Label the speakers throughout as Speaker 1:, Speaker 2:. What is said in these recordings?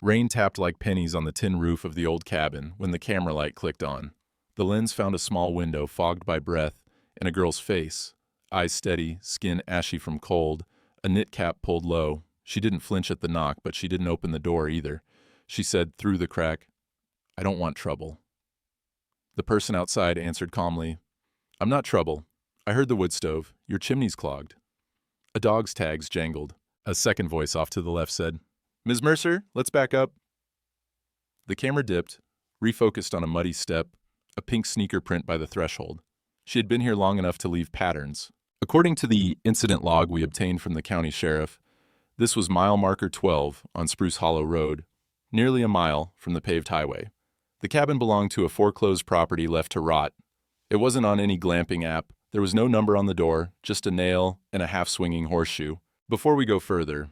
Speaker 1: Rain tapped like pennies on the tin roof of the old cabin when the camera light clicked on. The lens found a small window fogged by breath and a girl's face, eyes steady, skin ashy from cold, a knit cap pulled low. She didn't flinch at the knock, but she didn't open the door either. She said through the crack, "I don't want trouble." The person outside answered calmly, "I'm not trouble. I heard the wood stove. Your chimney's clogged." A dog's tags jangled. A second voice off to the left said, "Ms. Mercer, let's back up." The camera dipped, refocused on a muddy step, a pink sneaker print by the threshold. She had been here long enough to leave patterns. According to the incident log we obtained from the county sheriff, this was mile marker 12 on Spruce Hollow Road, nearly a mile from the paved highway. The cabin belonged to a foreclosed property left to rot. It wasn't on any glamping app. There was no number on the door, just a nail and a half-swinging horseshoe. Before we go further,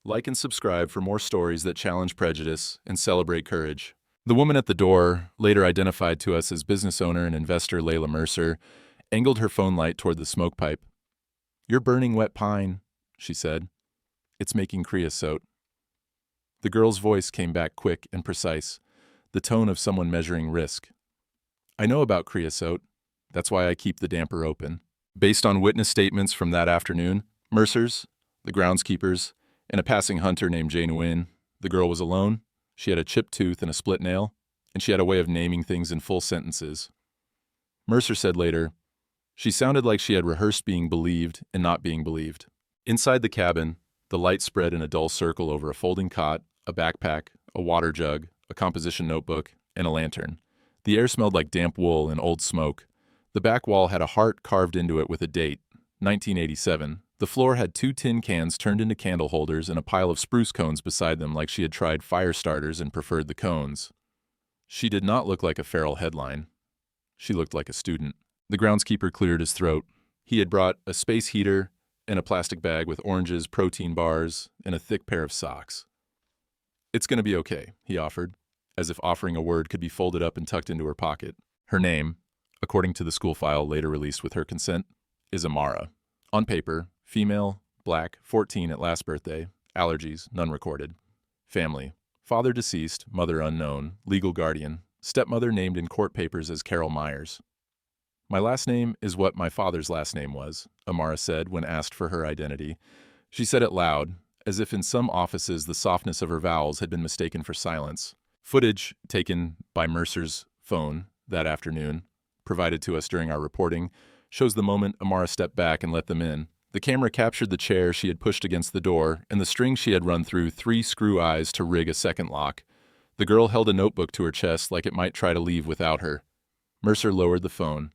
Speaker 1: like and subscribe for more stories that challenge prejudice and celebrate courage. The woman at the door, later identified to us as business owner and investor Layla Mercer, angled her phone light toward the smoke pipe. "You're burning wet pine," she said. "It's making creosote." The girl's voice came back quick and precise, the tone of someone measuring risk. "I know about creosote. That's why I keep the damper open." Based on witness statements from that afternoon, Mercer's, the groundskeepers, and a passing hunter named Jane Wynn, the girl was alone, she had a chipped tooth and a split nail, and she had a way of naming things in full sentences. Mercer said later, "She sounded like she had rehearsed being believed and not being believed." Inside the cabin, the light spread in a dull circle over a folding cot, a backpack, a water jug, a composition notebook, and a lantern. The air smelled like damp wool and old smoke. The back wall had a heart carved into it with a date, 1987. The floor had 2 tin cans turned into candle holders and a pile of spruce cones beside them like she had tried fire starters and preferred the cones. She did not look like a feral headline. She looked like a student. The groundskeeper cleared his throat. He had brought a space heater and a plastic bag with oranges, protein bars, and a thick pair of socks. "It's going to be okay," he offered, as if offering a word could be folded up and tucked into her pocket. Her name, according to the school file later released with her consent, is Amara. On paper, female, black, 14 at last birthday, allergies, none recorded. Family, father deceased, mother unknown, legal guardian, stepmother named in court papers as Carol Myers. "My last name is what my father's last name was," Amara said when asked for her identity. She said it loud, as if in some offices the softness of her vowels had been mistaken for silence. Footage taken by Mercer's phone that afternoon, provided to us during our reporting, shows the moment Amara stepped back and let them in. The camera captured the chair she had pushed against the door and the string she had run through 3 screw eyes to rig a second lock. The girl held a notebook to her chest like it might try to leave without her. Mercer lowered the phone.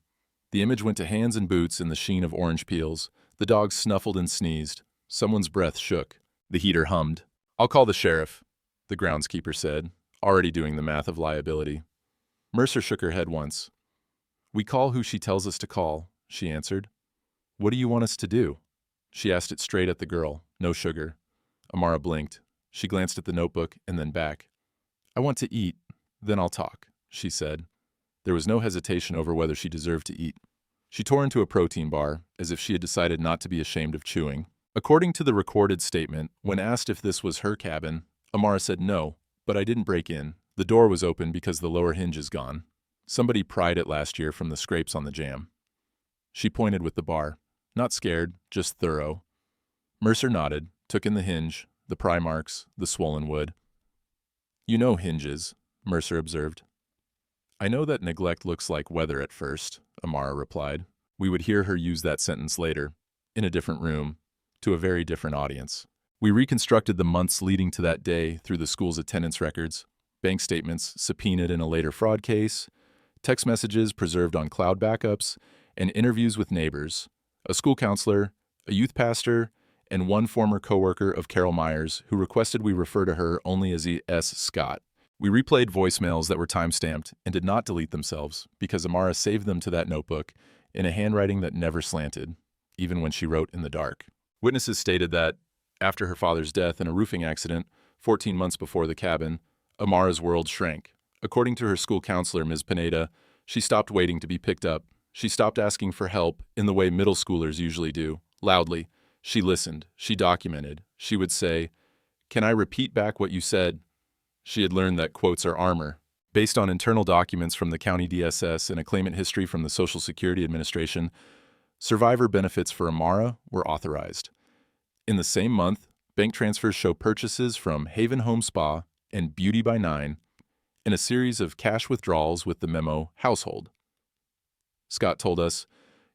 Speaker 1: The image went to hands and boots in the sheen of orange peels. The dog snuffled and sneezed. Someone's breath shook. The heater hummed. "I'll call the sheriff," the groundskeeper said, already doing the math of liability. Mercer shook her head once. "We call who she tells us to call," she answered. "What do you want us to do?" She asked it straight at the girl, no sugar. Amara blinked. She glanced at the notebook and then back. "I want to eat, then I'll talk," she said. There was no hesitation over whether she deserved to eat. She tore into a protein bar, as if she had decided not to be ashamed of chewing. According to the recorded statement, when asked if this was her cabin, Amara said no, but I didn't break in. The door was open because the lower hinge is gone. Somebody pried it last year from the scrapes on the jamb. She pointed with the bar. Not scared, just thorough. Mercer nodded, took in the hinge, the pry marks, the swollen wood. "You know hinges," Mercer observed. "I know that neglect looks like weather at first," Amara replied. We would hear her use that sentence later, in a different room, to a very different audience. We reconstructed the months leading to that day through the school's attendance records, bank statements subpoenaed in a later fraud case, text messages preserved on cloud backups, and interviews with neighbors, a school counselor, a youth pastor, and one former coworker of Carol Myers who requested we refer to her only as E.S. Scott. We replayed voicemails that were time-stamped and did not delete themselves because Amara saved them to that notebook in a handwriting that never slanted, even when she wrote in the dark. Witnesses stated that, after her father's death in a roofing accident 14 months before the cabin, Amara's world shrank. According to her school counselor, Ms. Pineda, she stopped waiting to be picked up. She stopped asking for help in the way middle schoolers usually do, loudly. She listened. She documented. She would say, "Can I repeat back what you said?" She had learned that quotes are armor. Based on internal documents from the county DSS and a claimant history from the Social Security Administration, survivor benefits for Amara were authorized. In the same month, bank transfers show purchases from Haven Home Spa and Beauty by Nine and a series of cash withdrawals with the memo household. Scott told us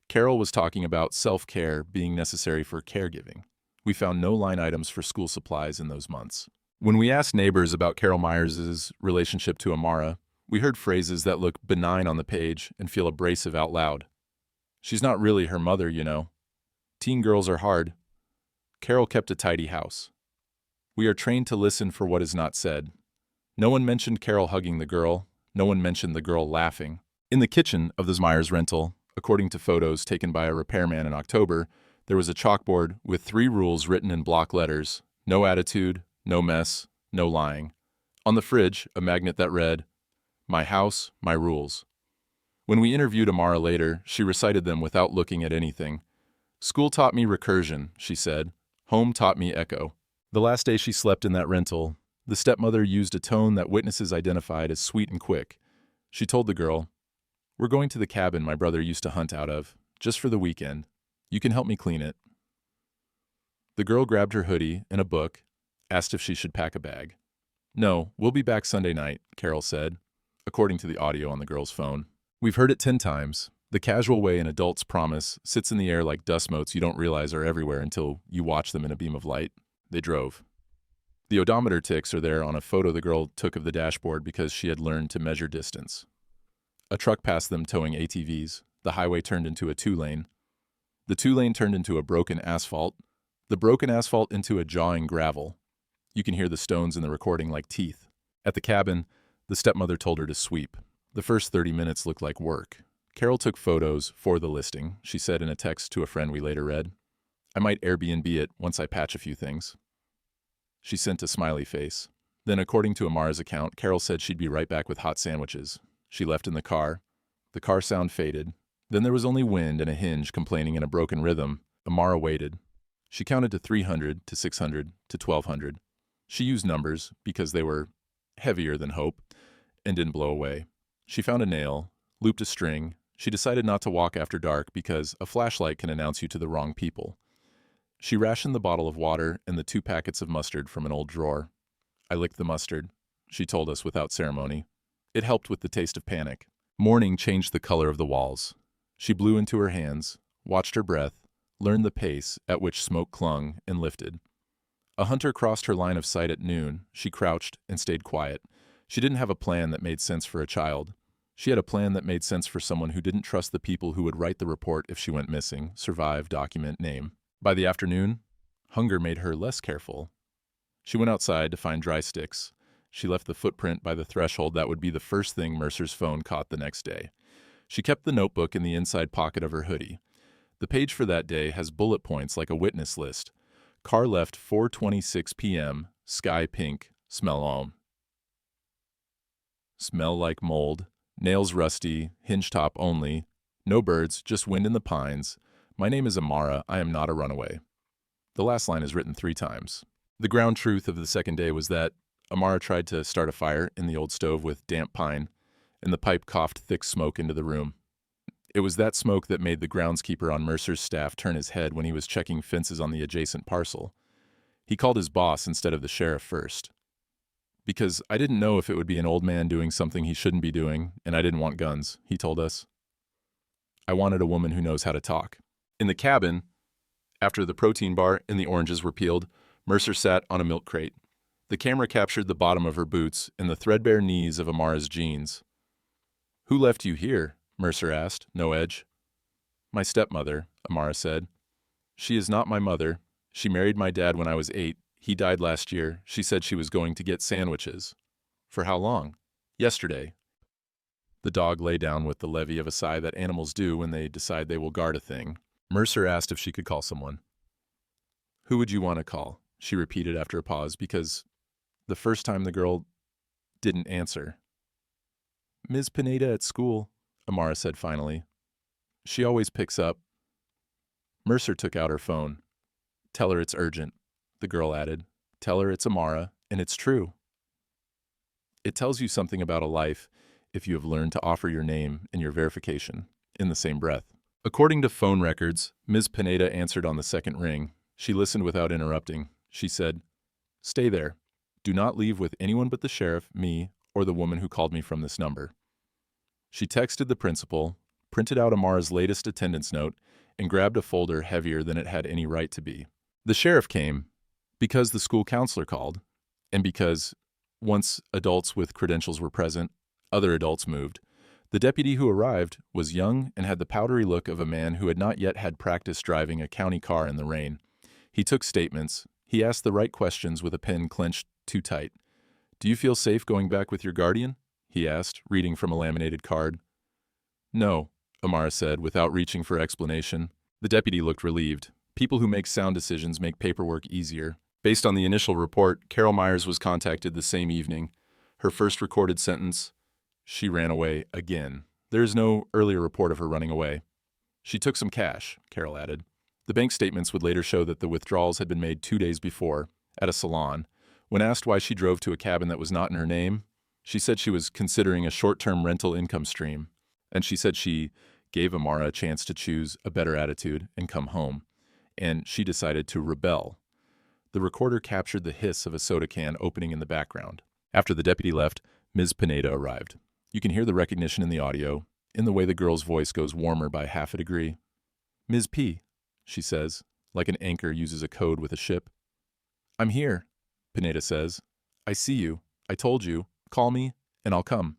Speaker 1: Carol was talking about self-care being necessary for caregiving. We found no line items for school supplies in those months. When we asked neighbors about Carol Myers' relationship to Amara, we heard phrases that look benign on the page and feel abrasive out loud. She's not really her mother, you know. Teen girls are hard. Carol kept a tidy house. We are trained to listen for what is not said. No one mentioned Carol hugging the girl. No one mentioned the girl laughing. In the kitchen of the Myers rental, according to photos taken by a repairman in October, there was a chalkboard with 3 rules written in block letters: no attitude, no mess, no lying. On the fridge, a magnet that read, "My house, my rules." When we interviewed Amara later, she recited them without looking at anything. "School taught me recursion," she said. "Home taught me echo." The last day she slept in that rental, the stepmother used a tone that witnesses identified as sweet and quick. She told the girl, "We're going to the cabin my brother used to hunt out of, just for the weekend. You can help me clean it." The girl grabbed her hoodie and a book, asked if she should pack a bag. "No, we'll be back Sunday night," Carol said, according to the audio on the girl's phone. We've heard it 10 times. The casual way an adult's promise sits in the air like dust motes you don't realize are everywhere until you watch them in a beam of light. They drove. The odometer ticks are there on a photo the girl took of the dashboard because she had learned to measure distance. A truck passed them towing ATVs. The highway turned into a 2-lane. The 2-lane turned into a broken asphalt. The broken asphalt into a jawing gravel. You can hear the stones in the recording like teeth. At the cabin, the stepmother told her to sweep. The first 30 minutes looked like work. Carol took photos for the listing, she said in a text to a friend we later read. "I might Airbnb it once I patch a few things." She sent a smiley face. Then, according to Amara's account, Carol said she'd be right back with hot sandwiches. She left in the car. The car sound faded. Then there was only wind and a hinge complaining in a broken rhythm. Amara waited. She counted to 300, to 600, to 1200. She used numbers because they were heavier than hope and didn't blow away. She found a nail, looped a string. She decided not to walk after dark because a flashlight can announce you to the wrong people. She rationed the bottle of water and the 2 packets of mustard from an old drawer. "I licked the mustard," she told us without ceremony. It helped with the taste of panic. Morning changed the color of the walls. She blew into her hands, watched her breath, learned the pace at which smoke clung and lifted. A hunter crossed her line of sight at noon. She crouched and stayed quiet. She didn't have a plan that made sense for a child. She had a plan that made sense for someone who didn't trust the people who would write the report if she went missing, survive, document, name. By the afternoon, hunger made her less careful. She went outside to find dry sticks. She left the footprint by the threshold that would be the first thing Mercer's phone caught the next day. She kept the notebook in the inside pocket of her hoodie. The page for that day has bullet points like a witness list. Car left 4:26 p.m., sky pink, smell home. Smell like mold, nails rusty, hinge top only, no birds, just wind in the pines. My name is Amara, I am not a runaway. The last line is written 3 times. The ground truth of the second day was that Amara tried to start a fire in the old stove with damp pine, and the pipe coughed thick smoke into the room. It was that smoke that made the groundskeeper on Mercer's staff turn his head when he was checking fences on the adjacent parcel. He called his boss instead of the sheriff first. "Because I didn't know if it would be an old man doing something he shouldn't be doing, and I didn't want guns," he told us. "I wanted a woman who knows how to talk." In the cabin, after the protein bar and the oranges were peeled, Mercer sat on a milk crate. The camera captured the bottom of her boots and the threadbare knees of Amara's jeans. "Who left you here?" Mercer asked, no edge. "My stepmother," Amara said. "She is not my mother. She married my dad when I was 8. He died last year. She said she was going to get sandwiches." "For how long?" "Yesterday." The dog lay down with the levy of a sigh that animals do when they decide they will guard a thing. Mercer asked if she could call someone. "Who would you want to call?" she repeated after a pause, because the first time the girl didn't answer. "Ms. Pineda at school," Amara said finally. "She always picks up." Mercer took out her phone. "Tell her it's urgent," the girl added. "Tell her it's Amara, and it's true." It tells you something about a life if you have learned to offer your name and your verification in the same breath. According to phone records, Ms. Pineda answered on the second ring. She listened without interrupting. She said, "Stay there. Do not leave with anyone but the sheriff, me, or the woman who called me from this number." She texted the principal, printed out Amara's latest attendance note, and grabbed a folder heavier than it had any right to be. The sheriff came because the school counselor called, and because, once adults with credentials were present, other adults moved. The deputy who arrived was young and had the powdery look of a man who had not yet had practice driving a county car in the rain. He took statements. He asked the right questions with a pen clenched too tight. "Do you feel safe going back with your guardian?" he asked, reading from a laminated card. "No," Amara said, without reaching for explanation. The deputy looked relieved. People who make sound decisions make paperwork easier. Based on the initial report, Carol Myers was contacted the same evening. Her first recorded sentence: "She ran away again." There is no earlier report of her running away. "She took some cash," Carol added. The bank statements would later show that the withdrawals had been made 2 days before, at a salon. When asked why she drove to a cabin that was not in her name, she said she was considering a short-term rental income stream, and she said she gave Amara a chance to choose a better attitude and come home, and she decided to rebel. The recorder captured the hiss of a soda can opening in the background. After the deputy left, Ms. Pineda arrived. You can hear the recognition in the audio, in the way the girl's voice goes warmer by half a degree. "Ms. P," she says, like an anchor uses a code with a ship. "I'm here," Pineda says. "I see you. I told you. Call me, and I'll come."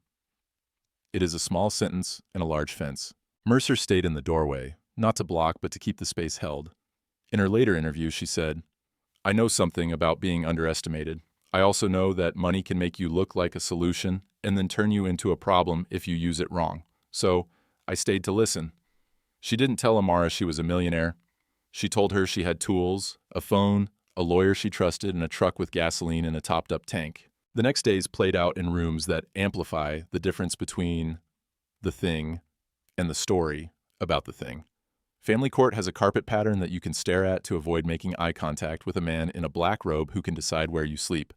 Speaker 1: It is a small sentence and a large fence. Mercer stayed in the doorway, not to block but to keep the space held. In her later interview, she said, "I know something about being underestimated. I also know that money can make you look like a solution and then turn you into a problem if you use it wrong. So, I stayed to listen." She didn't tell Amara she was a millionaire. She told her she had tools, a phone, a lawyer she trusted, and a truck with gasoline in a topped-up tank. The next days played out in rooms that amplify the difference between the thing and the story about the thing. Family court has a carpet pattern that you can stare at to avoid making eye contact with a man in a black robe who can decide where you sleep.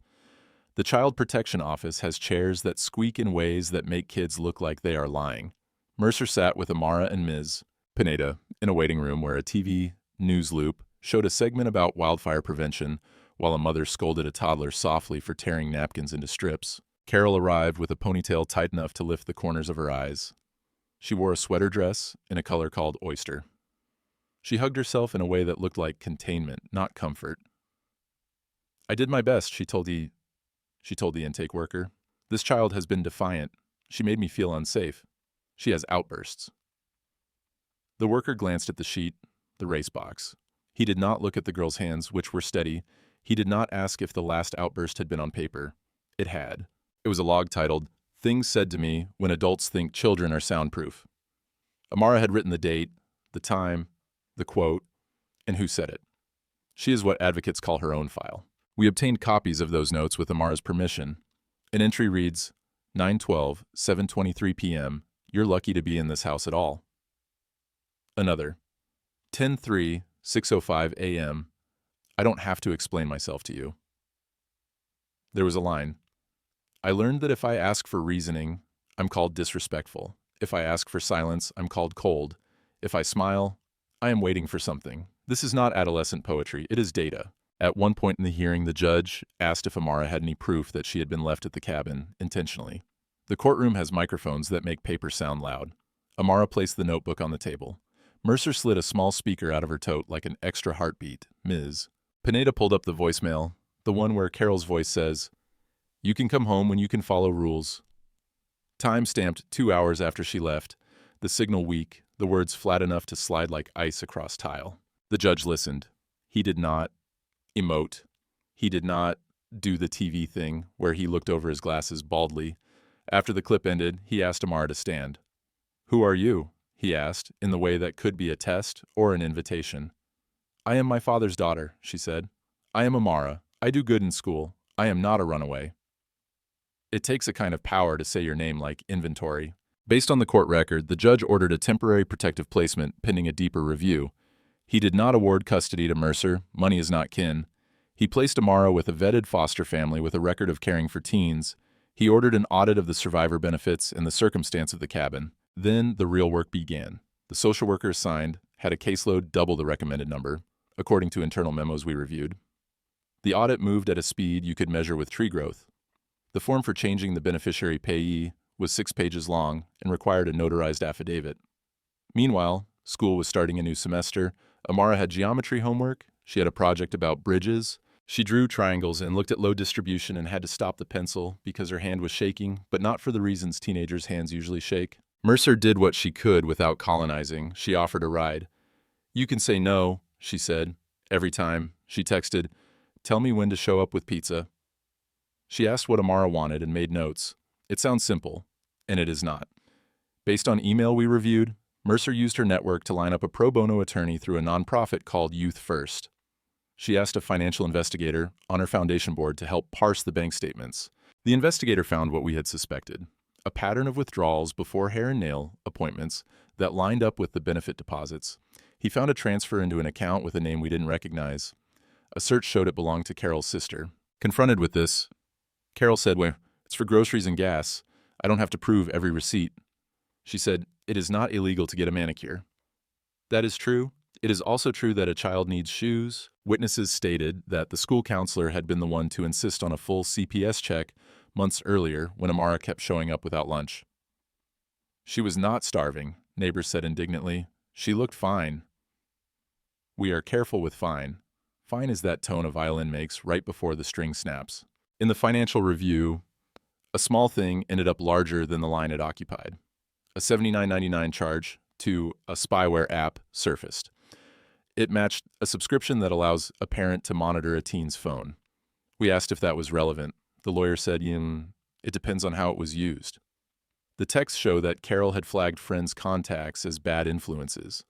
Speaker 1: The Child Protection Office has chairs that squeak in ways that make kids look like they are lying. Mercer sat with Amara and Ms. Pineda in a waiting room where a TV news loop showed a segment about wildfire prevention while a mother scolded a toddler softly for tearing napkins into strips. Carol arrived with a ponytail tight enough to lift the corners of her eyes. She wore a sweater dress in a color called oyster. She hugged herself in a way that looked like containment, not comfort. "I did my best," she told the intake worker. "This child has been defiant. She made me feel unsafe. She has outbursts." The worker glanced at the sheet, the race box. He did not look at the girl's hands, which were steady. He did not ask if the last outburst had been on paper. It had. It was a log titled, "Things Said to Me When Adults Think Children Are Soundproof." Amara had written the date, the time, the quote, and who said it. She is what advocates call her own file. We obtained copies of those notes with Amara's permission. An entry reads, 9/12, 7:23 p.m. You're lucky to be in this house at all. Another, 10/3, 6:05 a.m. I don't have to explain myself to you. There was a line. I learned that if I ask for reasoning, I'm called disrespectful. If I ask for silence, I'm called cold. If I smile, I am waiting for something. This is not adolescent poetry, it is data. At one point in the hearing, the judge asked if Amara had any proof that she had been left at the cabin, intentionally. The courtroom has microphones that make paper sound loud. Amara placed the notebook on the table. Mercer slid a small speaker out of her tote like an extra heartbeat. Ms. Pineda pulled up the voicemail, the one where Carol's voice says, "You can come home when you can follow rules." Time stamped 2 hours after she left, the signal weak, the words flat enough to slide like ice across tile. The judge listened. He did not emote. He did not do the TV thing where he looked over his glasses baldly. After the clip ended, he asked Amara to stand. "Who are you?" he asked, in the way that could be a test or an invitation. "I am my father's daughter," she said. "I am Amara. I do good in school. I am not a runaway." It takes a kind of power to say your name like inventory. Based on the court record, the judge ordered a temporary protective placement pending a deeper review. He did not award custody to Mercer. Money is not kin. He placed Amara with a vetted foster family with a record of caring for teens. He ordered an audit of the survivor benefits and the circumstance of the cabin. Then the real work began. The social worker assigned had a caseload double the recommended number, according to internal memos we reviewed. The audit moved at a speed you could measure with tree growth. The form for changing the beneficiary payee was 6 pages long and required a notarized affidavit. Meanwhile, school was starting a new semester. Amara had geometry homework. She had a project about bridges. She drew triangles and looked at load distribution and had to stop the pencil because her hand was shaking, but not for the reasons teenagers' hands usually shake. Mercer did what she could without colonizing. She offered a ride. "You can say no," she said. Every time, she texted, "Tell me when to show up with pizza." She asked what Amara wanted and made notes. It sounds simple, and it is not. Based on email we reviewed, Mercer used her network to line up a pro bono attorney through a nonprofit called Youth First. She asked a financial investigator on her foundation board to help parse the bank statements. The investigator found what we had suspected: a pattern of withdrawals before hair and nail appointments that lined up with the benefit deposits. He found a transfer into an account with a name we didn't recognize. A search showed it belonged to Carol's sister. Confronted with this, Carol said, "Well, it's for groceries and gas. I don't have to prove every receipt." She said, "It is not illegal to get a manicure." That is true. It is also true that a child needs shoes. Witnesses stated that the school counselor had been the one to insist on a full CPS check months earlier when Amara kept showing up without lunch. She was not starving, neighbors said indignantly. She looked fine. We are careful with fine. Fine is that tone a violin makes right before the string snaps. In the financial review, a small thing ended up larger than the line it occupied. A $79.99 charge to a spyware app surfaced. It matched a subscription that allows a parent to monitor a teen's phone. We asked if that was relevant. The lawyer said, "It depends on how it was used." The texts show that Carol had flagged friends' contacts as bad influences.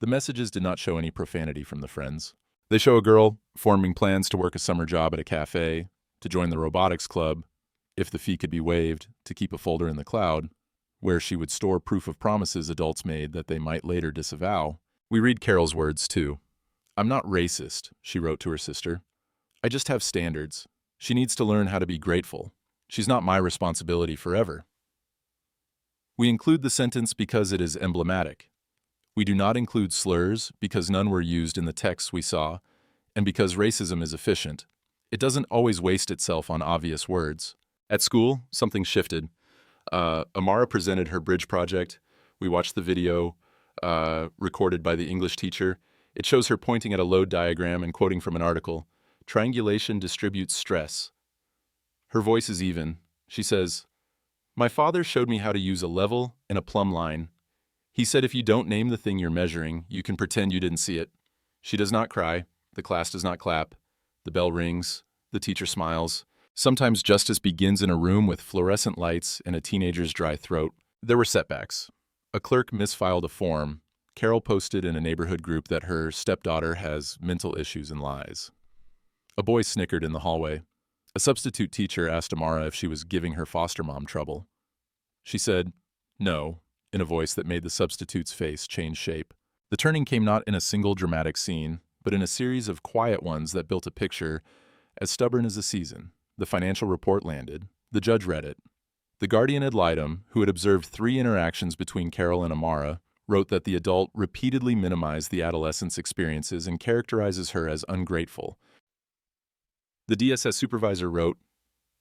Speaker 1: The messages did not show any profanity from the friends. They show a girl forming plans to work a summer job at a cafe, to join the robotics club, if the fee could be waived, to keep a folder in the cloud, where she would store proof of promises adults made that they might later disavow. We read Carol's words, too. "I'm not racist," she wrote to her sister. "I just have standards. She needs to learn how to be grateful. She's not my responsibility forever." We include the sentence because it is emblematic. We do not include slurs because none were used in the texts we saw, and because racism is efficient. It doesn't always waste itself on obvious words. At school, something shifted. Amara presented her bridge project. We watched the video recorded by the English teacher. It shows her pointing at a load diagram and quoting from an article. "Triangulation distributes stress." Her voice is even. She says, "My father showed me how to use a level and a plumb line. He said if you don't name the thing you're measuring, you can pretend you didn't see it." She does not cry. The class does not clap. The bell rings. The teacher smiles. Sometimes justice begins in a room with fluorescent lights and a teenager's dry throat. There were setbacks. A clerk misfiled a form. Carol posted in a neighborhood group that her stepdaughter has mental issues and lies. A boy snickered in the hallway. A substitute teacher asked Amara if she was giving her foster mom trouble. She said, "No," in a voice that made the substitute's face change shape. The turning came not in a single dramatic scene, but in a series of quiet ones that built a picture as stubborn as a season. The financial report landed. The judge read it. The guardian ad litem, who had observed 3 interactions between Carol and Amara, wrote that the adult repeatedly minimized the adolescent's experiences and characterizes her as ungrateful. The DSS supervisor wrote,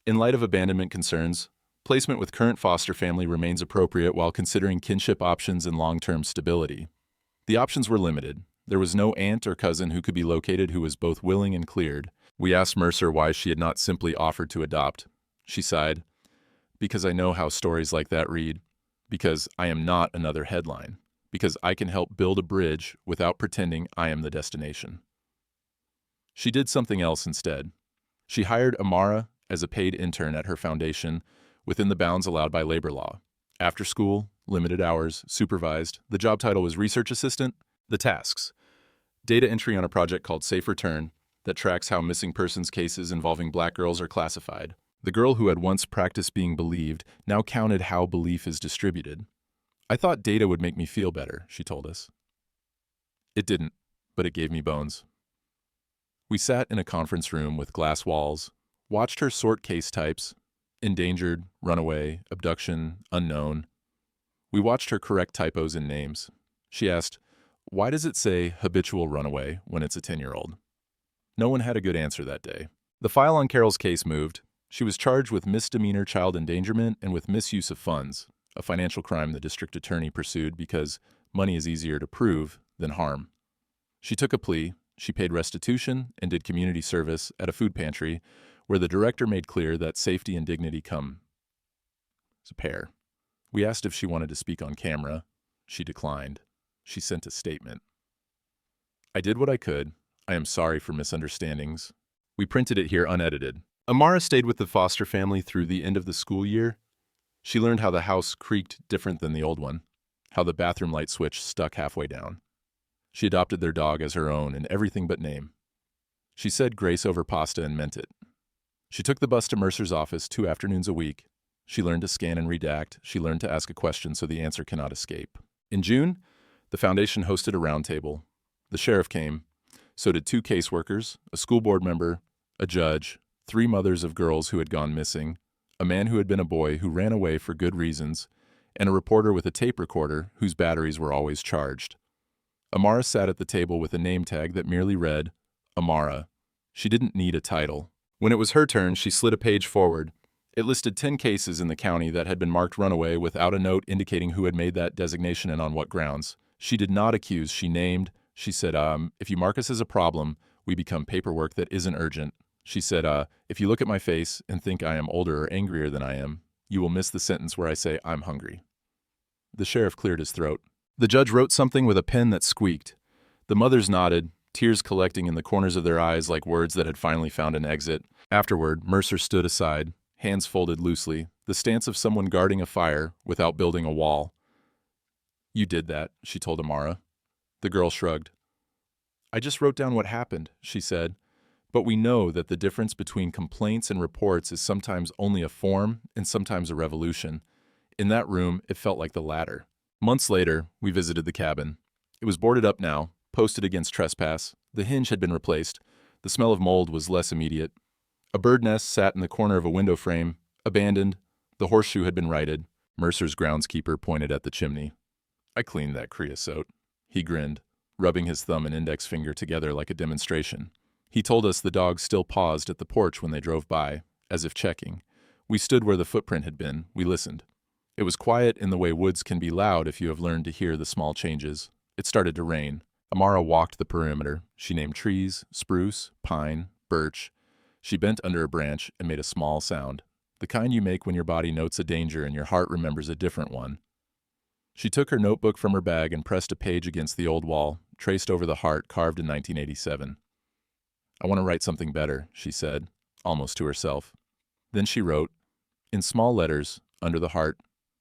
Speaker 1: "In light of abandonment concerns, placement with current foster family remains appropriate while considering kinship options and long-term stability." The options were limited. There was no aunt or cousin who could be located who was both willing and cleared. We asked Mercer why she had not simply offered to adopt. She sighed, "Because I know how stories like that read. Because I am not another headline. Because I can help build a bridge without pretending I am the destination." She did something else instead. She hired Amara as a paid intern at her foundation within the bounds allowed by labor law. After school, limited hours, supervised. The job title was research assistant. The tasks: data entry on a project called Safe Return that tracks how missing persons cases involving Black girls are classified. The girl who had once practiced being believed now counted how belief is distributed. "I thought data would make me feel better," she told us. It didn't, but it gave me bones. We sat in a conference room with glass walls, watched her sort case types, endangered, runaway, abduction, unknown. We watched her correct typos in names. She asked, "Why does it say habitual runaway when it's a 10-year-old?" No one had a good answer that day. The file on Carol's case moved. She was charged with misdemeanor child endangerment and with misuse of funds, a financial crime the district attorney pursued because money is easier to prove than harm. She took a plea, she paid restitution, and did community service at a food pantry where the director made clear that safety and dignity come as a pair. We asked if she wanted to speak on camera. She declined. She sent a statement. "I did what I could. I am sorry for misunderstandings." We printed it here unedited. Amara stayed with the foster family through the end of the school year. She learned how the house creaked different than the old one, how the bathroom light switch stuck halfway down. She adopted their dog as her own in everything but name. She said grace over pasta and meant it. She took the bus to Mercer's office 2 afternoons a week. She learned to scan and redact. She learned to ask a question so the answer cannot escape. In June, the foundation hosted a roundtable. The sheriff came. So did 2 caseworkers, a school board member, a judge, 3 mothers of girls who had gone missing, a man who had been a boy who ran away for good reasons, and a reporter with a tape recorder whose batteries were always charged. Amara sat at the table with a name tag that merely read, Amara. She didn't need a title. When it was her turn, she slid a page forward. It listed 10 cases in the county that had been marked runaway without a note indicating who had made that designation and on what grounds. She did not accuse, she named. She said, if you mark us as a problem, we become paperwork that isn't urgent. She said, if you look at my face and think I am older or angrier than I am, you will miss the sentence where I say I'm hungry. The sheriff cleared his throat. The judge wrote something with a pen that squeaked. The mothers nodded, tears collecting in the corners of their eyes like words that had finally found an exit. Afterward, Mercer stood aside, hands folded loosely, the stance of someone guarding a fire without building a wall. "You did that," she told Amara. The girl shrugged. "I just wrote down what happened," she said. "But we know that the difference between complaints and reports is sometimes only a form and sometimes a revolution. In that room, it felt like the latter." Months later, we visited the cabin. It was boarded up now, posted against trespass. The hinge had been replaced. The smell of mold was less immediate. A bird nest sat in the corner of a window frame, abandoned. The horseshoe had been righted. Mercer's groundskeeper pointed at the chimney. "I cleaned that creosote." He grinned, rubbing his thumb and index finger together like a demonstration. He told us the dogs still paused at the porch when they drove by, as if checking. We stood where the footprint had been. We listened. It was quiet in the way woods can be loud if you have learned to hear the small changes. It started to rain. Amara walked the perimeter. She named trees, spruce, pine, birch. She bent under a branch and made a small sound, the kind you make when your body notes a danger and your heart remembers a different one. She took her notebook from her bag and pressed a page against the old wall, traced over the heart carved in 1987. "I want to write something better," she said, almost to herself. Then she wrote, in small letters, under the heart,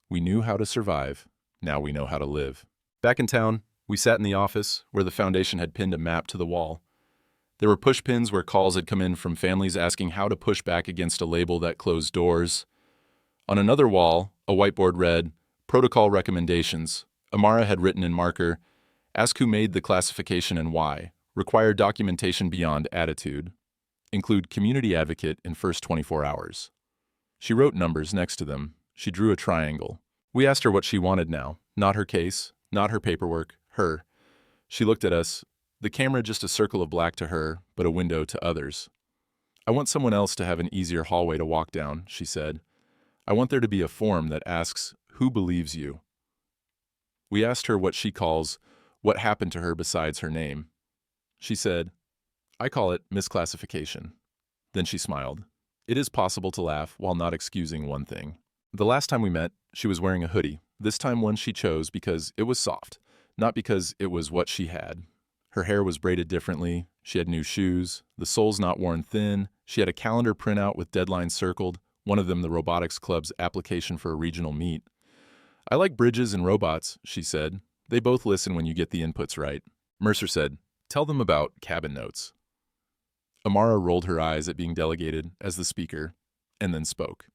Speaker 1: "We knew how to survive. Now we know how to live." Back in town, we sat in the office where the foundation had pinned a map to the wall. There were push pins where calls had come in from families asking how to push back against a label that closed doors. On another wall, a whiteboard read, "Protocol Recommendations." Amara had written in marker, "Ask who made the classification and why. Require documentation beyond attitude. Include community advocate in first 24 hours." She wrote numbers next to them. She drew a triangle. We asked her what she wanted now. Not her case, not her paperwork, her. She looked at us. The camera just a circle of black to her, but a window to others. "I want someone else to have an easier hallway to walk down," she said. "I want there to be a form that asks, who believes you?" We asked her what she calls, what happened to her besides her name. She said, "I call it misclassification." Then she smiled. It is possible to laugh while not excusing one thing. The last time we met, she was wearing a hoodie, this time one she chose because it was soft, not because it was what she had. Her hair was braided differently, she had new shoes, the soles not worn thin, she had a calendar printout with deadlines circled, one of them the Robotics Club's application for a regional meet. "I like bridges and robots," she said. "They both listen when you get the inputs right." Mercer said, "Tell them about cabin notes." Amara rolled her eyes at being delegated as the speaker, and then spoke.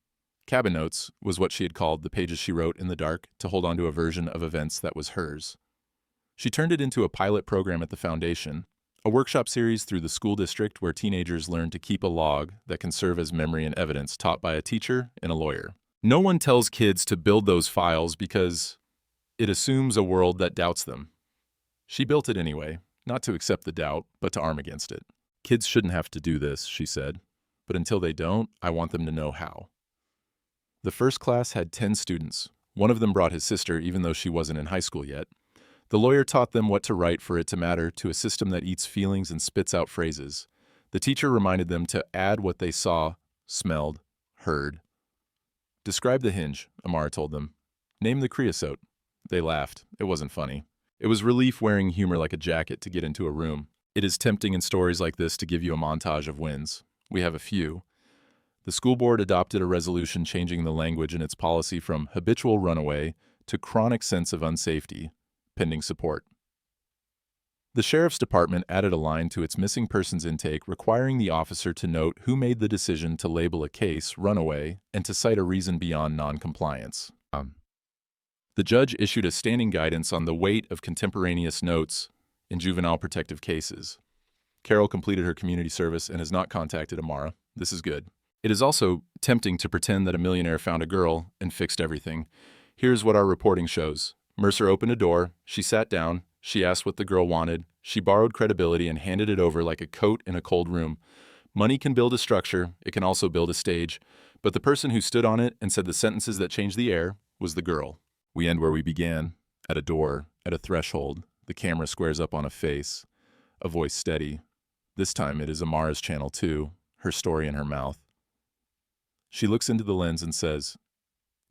Speaker 1: Cabin notes was what she had called the pages she wrote in the dark to hold on to a version of events that was hers. She turned it into a pilot program at the foundation, a workshop series through the school district where teenagers learn to keep a log that can serve as memory and evidence taught by a teacher and a lawyer. No one tells kids to build those files because it assumes a world that doubts them. She built it anyway, not to accept the doubt, but to arm against it. Kids shouldn't have to do this, she said, but until they don't, I want them to know how. The first class had 10 students. One of them brought his sister, even though she wasn't in high school yet. The lawyer taught them what to write for it to matter to a system that eats feelings and spits out phrases. The teacher reminded them to add what they saw, smelled, heard. Describe the hinge, Amara told them. Name the creosote. They laughed. It wasn't funny. It was relief wearing humor like a jacket to get into a room. It is tempting in stories like this to give you a montage of wins. We have a few. The school board adopted a resolution changing the language in its policy from habitual runaway to chronic sense of unsafety, pending support. The sheriff's department added a line to its missing persons intake requiring the officer to note who made the decision to label a case runaway and to cite a reason beyond noncompliance. The judge issued a standing guidance on the weight of contemporaneous notes in juvenile protective cases. Carol completed her community service and has not contacted Amara. This is good. It is also tempting to pretend that a millionaire found a girl and fixed everything. Here's what our reporting shows. Mercer opened a door. She sat down. She asked what the girl wanted. She borrowed credibility and handed it over like a coat in a cold room. Money can build a structure. It can also build a stage. But the person who stood on it and said the sentences that changed the air was the girl. We end where we began, at a door, at a threshold. The camera squares up on a face, a voice steady. This time it is Amara's channel too, her story in her mouth. She looks into the lens and says,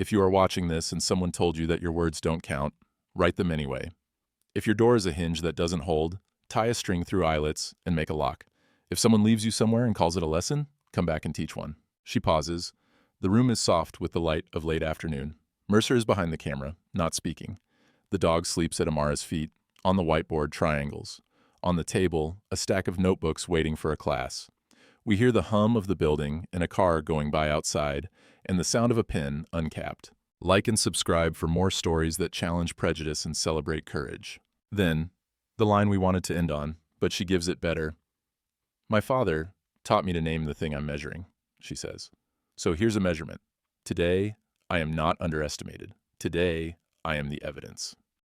Speaker 1: if you are watching this and someone told you that your words don't count, write them anyway. If your door is a hinge that doesn't hold, tie a string through eyelets and make a lock. If someone leaves you somewhere and calls it a lesson, come back and teach one. She pauses. The room is soft with the light of late afternoon. Mercer is behind the camera, not speaking. The dog sleeps at Amara's feet. On the whiteboard, triangles. On the table, a stack of notebooks waiting for a class. We hear the hum of the building and a car going by outside, and the sound of a pen uncapped. Like and subscribe for more stories that challenge prejudice and celebrate courage. Then, the line we wanted to end on, but she gives it better. My father taught me to name the thing I'm measuring, she says. So here's a measurement. Today, I am not underestimated. Today, I am the evidence.